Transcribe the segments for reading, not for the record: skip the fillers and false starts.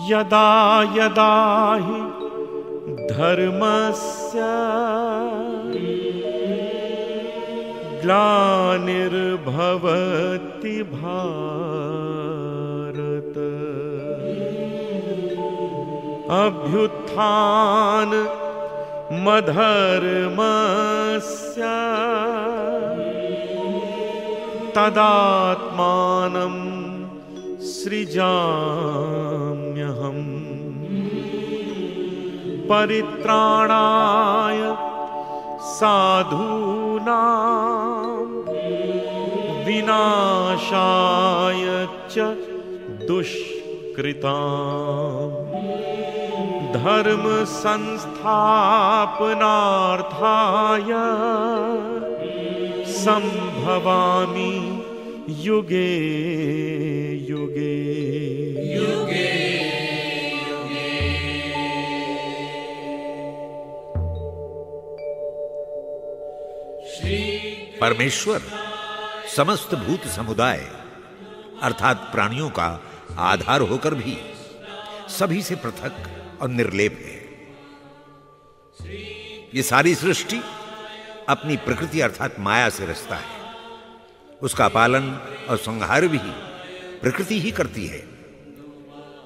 यदा यदा हि धर्मस्य ग्लानिर्भवति भारत अभ्युत्थान मधर्मस्य तदात्मानं सृजाम्यहम् परित्राणाय साधूनां विनाशाय च दुष्कृताम् धर्म संस्थापनार्थाय संभवामि युगे युगे युगे युगे। परमेश्वर समस्त भूत समुदाय अर्थात प्राणियों का आधार होकर भी सभी से पृथक और निर्लेप है। ये सारी सृष्टि अपनी प्रकृति अर्थात माया से रचता है। उसका पालन और संहार भी प्रकृति ही करती है।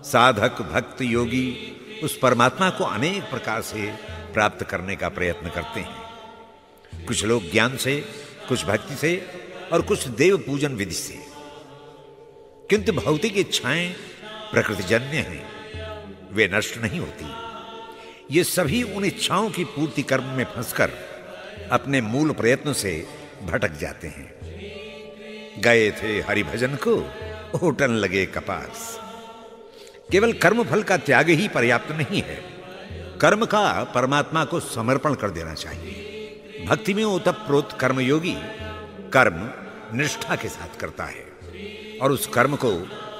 साधक भक्त योगी उस परमात्मा को अनेक प्रकार से प्राप्त करने का प्रयत्न करते हैं। कुछ लोग ज्ञान से, कुछ भक्ति से और कुछ देव पूजन विधि से। किंतु भौतिक इच्छाएं प्रकृतिजन्य हैं, वे नष्ट नहीं होती। ये सभी उन इच्छाओं की पूर्ति कर्म में फंसकर अपने मूल प्रयत्न से भटक जाते हैं। गए थे हरिभजन को, होटन लगे कपास। केवल कर्म फल का त्याग ही पर्याप्त नहीं है। कर्म का परमात्मा को समर्पण कर देना चाहिए। भक्ति में ओतप्रोत कर्मयोगी कर्म निष्ठा के साथ करता है और उस कर्म को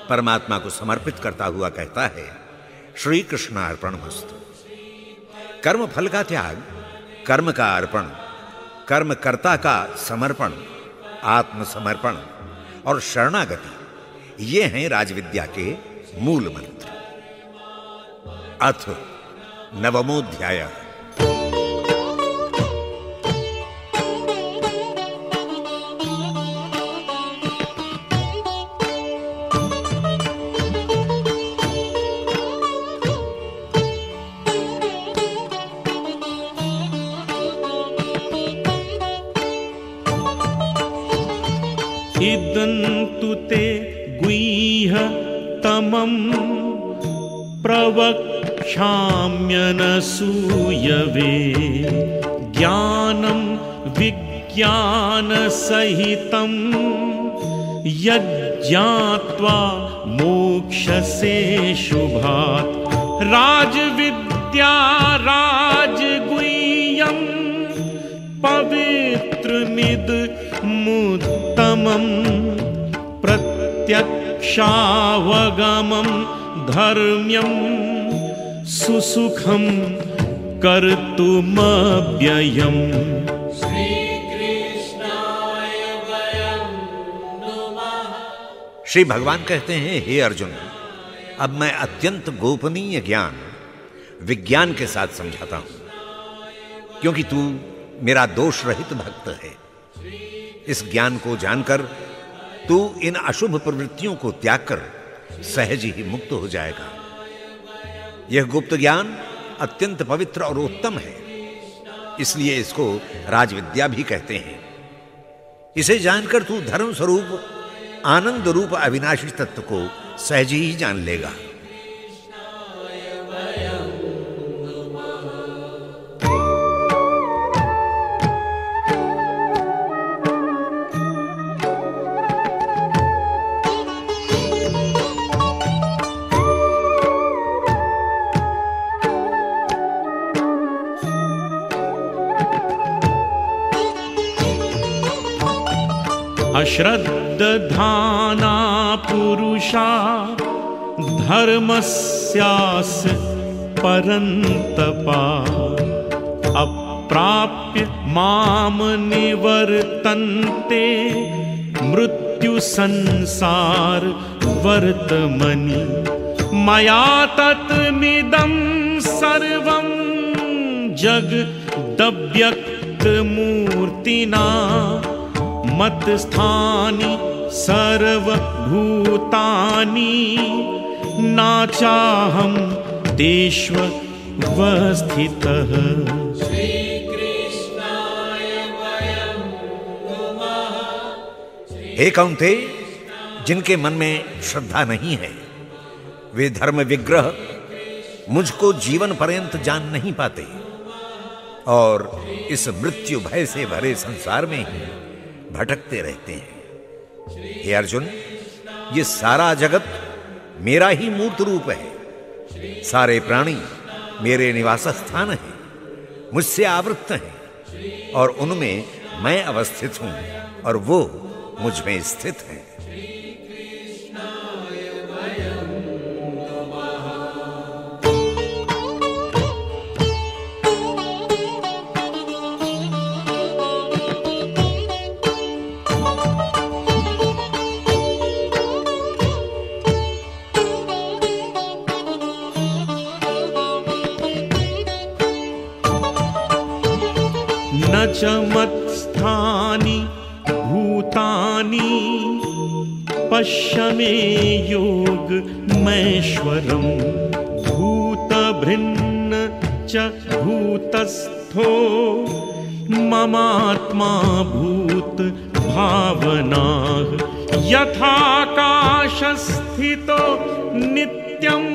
परमात्मा को समर्पित करता हुआ कहता है, श्री कृष्णार्पणमस्तु। कर्म फल का त्याग, कर्म का अर्पण, कर्मकर्ता का समर्पण, आत्मसमर्पण और शरणागति, ये हैं राजविद्या के मूल मंत्र। अथ नवमोऽध्याय। इदन्तु ते गुह्यतमं प्रवक्ष्याम्यनसूयवे ज्ञानं विज्ञानसहितं यज्ञात्वा मोक्षसे शुभात् राजविद्या राजगुह्यं पवित्रमिदमुत्तमं प्रत्यक्षावगमं धर्म्यं सुसुखं कर्तुमव्ययम्। श्री भगवान कहते हैं, हे अर्जुन, अब मैं अत्यंत गोपनीय ज्ञान विज्ञान के साथ समझाता हूं, क्योंकि तू मेरा दोष रहित भक्त है। इस ज्ञान को जानकर तू इन अशुभ प्रवृत्तियों को त्याग कर सहज ही मुक्त हो जाएगा। यह गुप्त ज्ञान अत्यंत पवित्र और उत्तम है, इसलिए इसको राजविद्या भी कहते हैं। इसे जानकर तू धर्म स्वरूप आनंद रूप अविनाशी तत्व को सहज ही जान लेगा। अश्रद्धाना पुरुषा धर्मस्यास्य परन्तपा अप्राप्य माम निवर्तन्ते मृत्यु संसार वर्तमनि मया तत्मिदं सर्वं जगदव्यक्तमूर्तिना मत्स्थानि सर्वभूतानि नाचाहं तेष्वस्थितः। हे कौन्तेय, जिनके मन में श्रद्धा नहीं है वे धर्म विग्रह मुझको जीवन पर्यंत जान नहीं पाते और इस मृत्यु भय से भरे संसार में ही भटकते रहते हैं। हे अर्जुन, ये सारा जगत मेरा ही मूर्त रूप है। सारे प्राणी मेरे निवास स्थान हैं, मुझसे आवृत्त हैं और उनमें मैं अवस्थित हूं और वो मुझ में स्थित है। न च मत्स्थानि भूतानि पश्य मे योगमैश्वरम् भूतभृन्न च भूतस्थो ममात्मा भूतभावनाः यथाकाशस्थितो नित्यं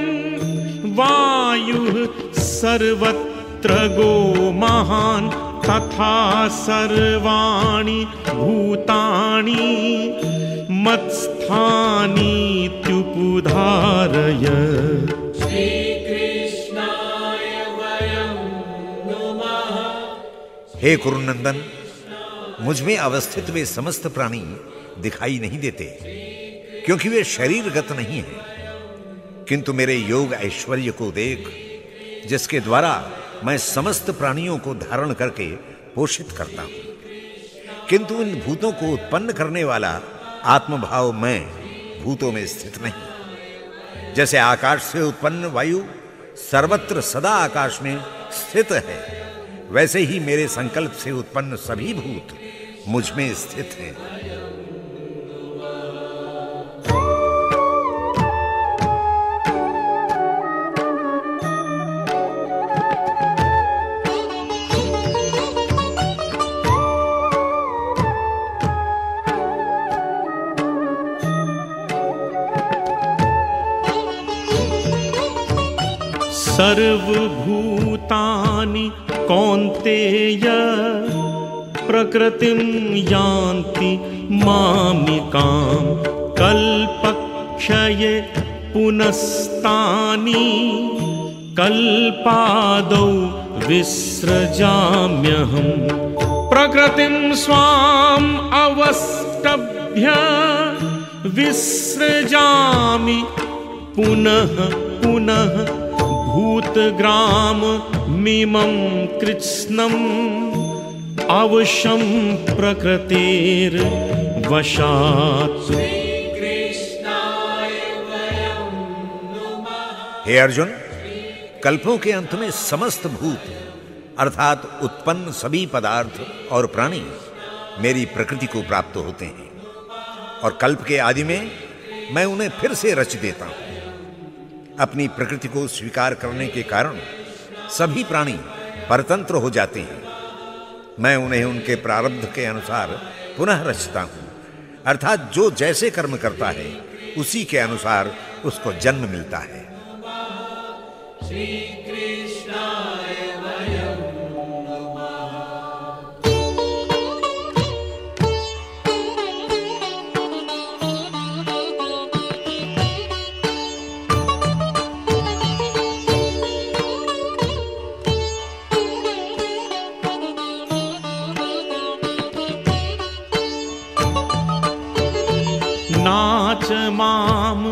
वायुः सर्वत्र गो महान् तथा सर्वाणि भूतानि मत्स्थानीत्युपधारय। हे कुरुनंदन, मुझ में अवस्थित वे समस्त प्राणी दिखाई नहीं देते क्योंकि वे शरीरगत नहीं हैं, किंतु मेरे योग ऐश्वर्य को देख, जिसके द्वारा मैं समस्त प्राणियों को धारण करके पोषित करता हूं। किंतु इन भूतों को उत्पन्न करने वाला आत्मभाव मैं भूतों में स्थित नहीं। जैसे आकाश से उत्पन्न वायु सर्वत्र सदा आकाश में स्थित है, वैसे ही मेरे संकल्प से उत्पन्न सभी भूत मुझ में स्थित हैं। सर्वभूतानि कौन्तेय प्रकृतिं यान्ति मामिकां कल्पक्षये पुनस्तानि कल्पादौ विसृजाम्यहम् प्रकृतिं स्वाम् अवष्टभ्य विसृजामि पुनः पुनः भूतग्राम मिमं कृत्स्नम् अवशं प्रकृतेर्वशात्। हे अर्जुन, कल्पों के अंत में समस्त भूत अर्थात उत्पन्न सभी पदार्थ और प्राणी मेरी प्रकृति को प्राप्त होते हैं और कल्प के आदि में मैं उन्हें फिर से रच देता हूं। अपनी प्रकृति को स्वीकार करने के कारण सभी प्राणी परतंत्र हो जाते हैं। मैं उन्हें उनके प्रारब्ध के अनुसार पुनः रचता हूं, अर्थात जो जैसे कर्म करता है उसी के अनुसार उसको जन्म मिलता है। नाच माम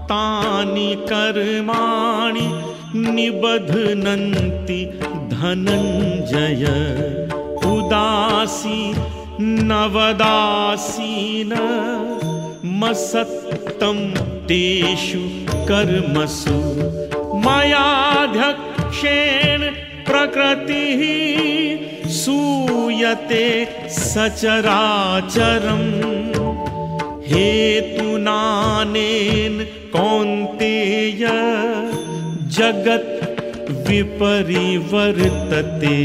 तानि कर्माणि निबध्नन्ति धनंजय उदासी नवदासीन मसत्तम तेषु कर्मसु मयाध्यक्षेण प्रकृतिः सूयते सचराचरम् हेतुनानेन कौन्तेय जगत् विपरिवर्तते।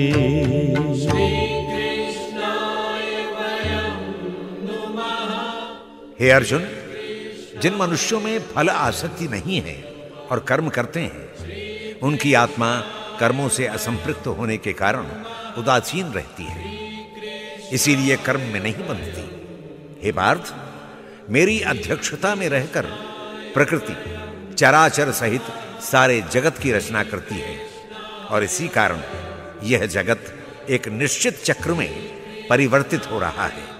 हे अर्जुन, जिन मनुष्यों में फल आसक्ति नहीं है और कर्म करते हैं, उनकी आत्मा कर्मों से असंपृक्त होने के कारण उदासीन रहती है, इसीलिए कर्म में नहीं बंधती। हे पार्थ, मेरी अध्यक्षता में रहकर प्रकृति चराचर सहित सारे जगत की रचना करती है और इसी कारण यह जगत एक निश्चित चक्र में परिवर्तित हो रहा है।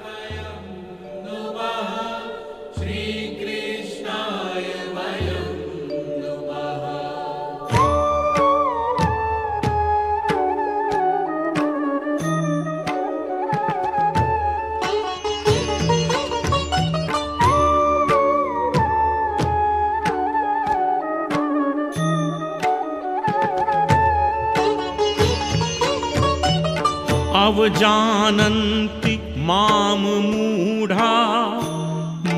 अवजानन्ति माम मूढ़ा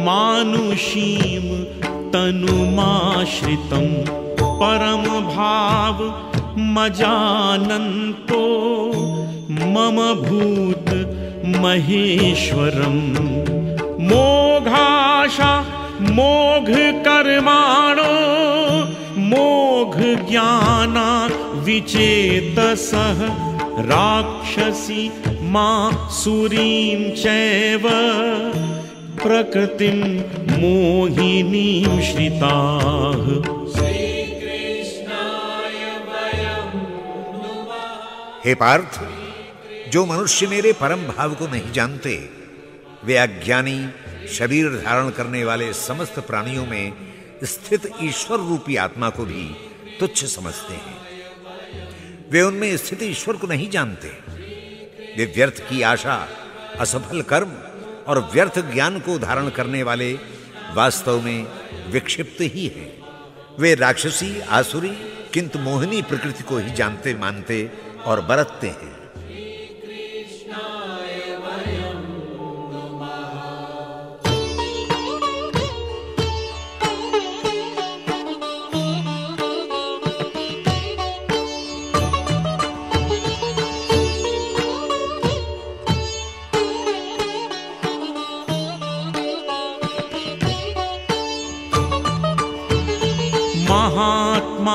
मानुषीं तनुमाश्रितं परम भाव मजानन्तो मम भूत महेश्वरम् मोघाशा मोघ कर्माणो मोघ ज्ञाना विचेतसः राक्षसी मासुरीं चैव प्रकृतिं मोहिनीं श्रिताः। हे पार्थ, जो मनुष्य मेरे परम भाव को नहीं जानते, वे अज्ञानी शरीर धारण करने वाले समस्त प्राणियों में स्थित ईश्वर रूपी आत्मा को भी तुच्छ समझते हैं। वे उनमें स्थित ईश्वर को नहीं जानते। वे व्यर्थ की आशा, असफल कर्म और व्यर्थ ज्ञान को धारण करने वाले वास्तव में विक्षिप्त ही हैं। वे राक्षसी आसुरी किंतु मोहिनी प्रकृति को ही जानते मानते और बरतते हैं।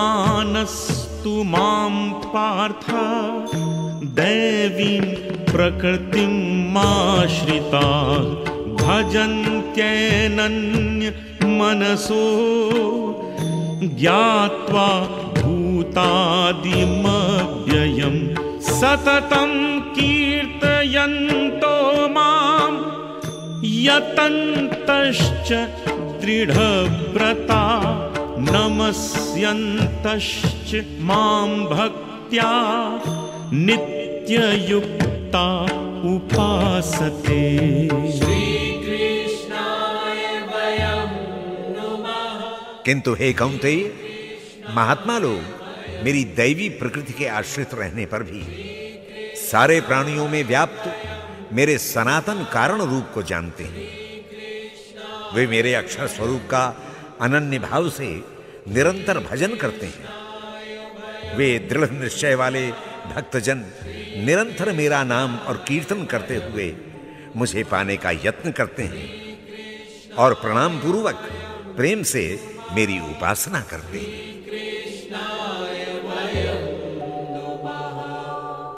महात्मानस्तु मां पार्थ दैवीं प्रकृतिं माश्रिताः भजन्त्यनन्य मनसो ज्ञात्वा भूतादिमव्ययम् सततं कीर्तयन्तो मां यतन्तश्च दृढव्रता नमस्यन्तश्च मां भक्त्या नित्ययुक्ता उपासते। किंतु हे कौन्तेय, महात्मा लोग मेरी दैवी प्रकृति के आश्रित रहने पर भी सारे प्राणियों में व्याप्त मेरे सनातन कारण रूप को जानते हैं। वे मेरे अक्षर स्वरूप का अनन्य भाव से निरंतर भजन करते हैं। वे दृढ़ निश्चय वाले भक्तजन निरंतर मेरा नाम और कीर्तन करते हुए मुझे पाने का यत्न करते हैं और प्रणाम पूर्वक प्रेम से मेरी उपासना करते हैं।